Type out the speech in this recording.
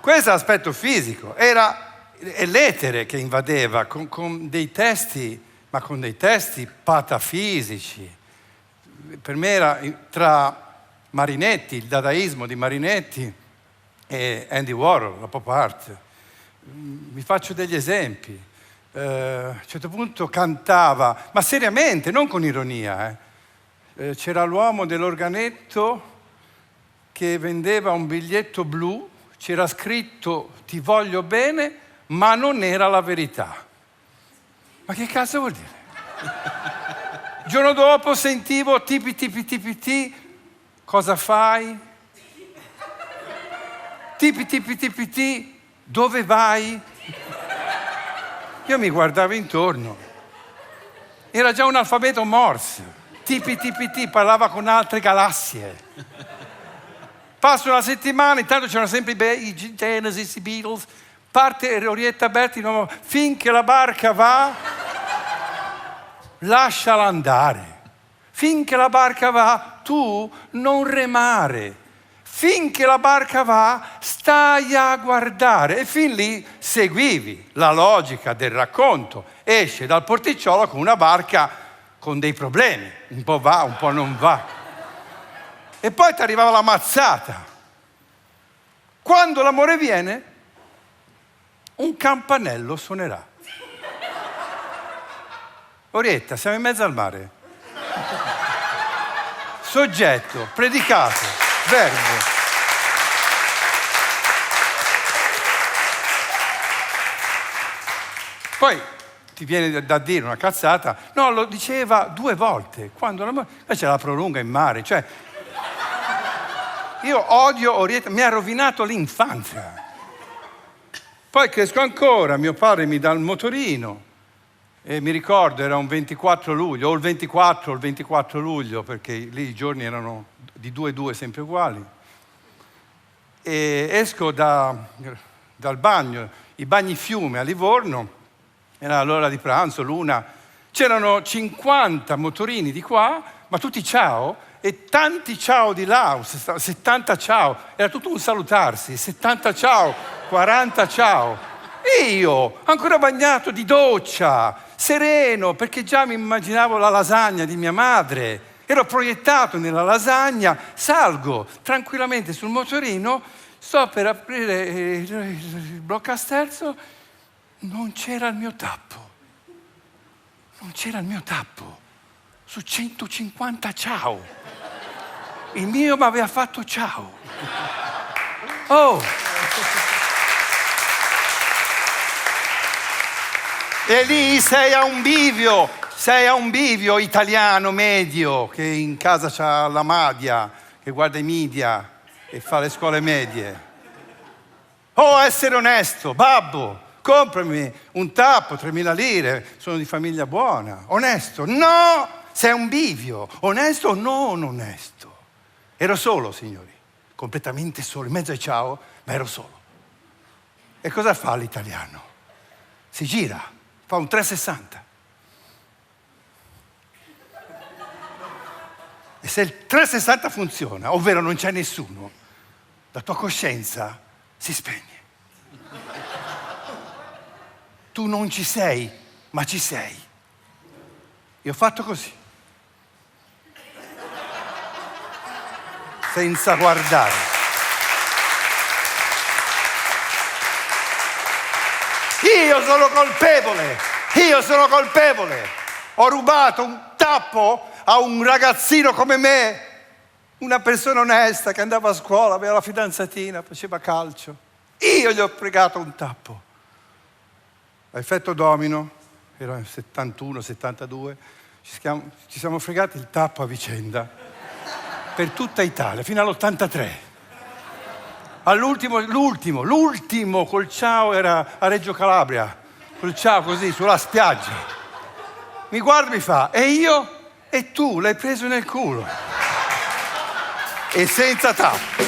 Questo è l'aspetto fisico, era l'etere che invadeva con dei testi, ma con dei testi patafisici. Per me era tra Marinetti, il dadaismo di Marinetti e Andy Warhol, la pop art. Vi faccio degli esempi. A un certo punto cantava, ma seriamente, non con ironia. C'era l'uomo dell'organetto che vendeva un biglietto blu, c'era scritto ti voglio bene, ma non era la verità. Ma che cazzo vuol dire? Il giorno dopo sentivo TPT, cosa fai? TPT, dove vai? Io mi guardavo intorno. Era già un alfabeto Morse. TPT, parlava con altre galassie. Passa una settimana, intanto c'erano sempre i Genesis, i Beatles. Parte Orietta Berti, no, finché la barca va, lasciala andare. Finché la barca va, tu non remare. Finché la barca va, stai a guardare. E fin lì seguivi la logica del racconto. Esce dal porticciolo con una barca con dei problemi. Un po' va, un po' non va. E poi ti arrivava la mazzata. Quando l'amore viene, un campanello suonerà. Orietta, siamo in mezzo al mare. Soggetto, predicato. Verbo. Poi ti viene da dire una cazzata, no, lo diceva 2 volte, quando c'è la prolunga in mare, cioè io odio Orietta, mi ha rovinato l'infanzia. Poi cresco ancora, mio padre mi dà il motorino e mi ricordo era un 24 luglio, o il 24 luglio, perché lì i giorni erano di 2 sempre uguali. E esco dal bagno, i bagni fiume a Livorno, era l'ora di pranzo, l'una. C'erano 50 motorini di qua, ma tutti ciao, e tanti ciao di là, 70 ciao. Era tutto un salutarsi, 70 ciao, 40 ciao. E io, ancora bagnato di doccia, sereno, perché già mi immaginavo la lasagna di mia madre. Ero proiettato nella lasagna, salgo tranquillamente sul motorino, sto per aprire il bloccasterzo, non c'era il mio tappo. Non c'era il mio tappo. Su 150 ciao. Il mio mi aveva fatto ciao. Oh! E lì sei a un bivio italiano medio che in casa c'ha la Madia, che guarda i media e fa le scuole medie. Oh, essere onesto, babbo, comprami un tappo, 3.000 lire, sono di famiglia buona. Onesto, no, sei un bivio. Onesto o non onesto? Ero solo, signori, completamente solo, in mezzo ai ciao, ma ero solo. E cosa fa l'italiano? Si gira, fa un 360. E se il 360 funziona, ovvero non c'è nessuno, la tua coscienza si spegne. Tu non ci sei, ma ci sei. Io ho fatto così. Senza guardare. Io sono colpevole. Ho rubato un tappo a un ragazzino come me, una persona onesta che andava a scuola, aveva la fidanzatina, faceva calcio. Io gli ho fregato un tappo. A effetto domino, era nel 71, 72, ci siamo fregati il tappo a vicenda per tutta Italia, fino all'83. L'ultimo col ciao era a Reggio Calabria, col ciao così, sulla spiaggia. Mi guarda e mi fa, e io? E tu l'hai preso nel culo. E senza tappo.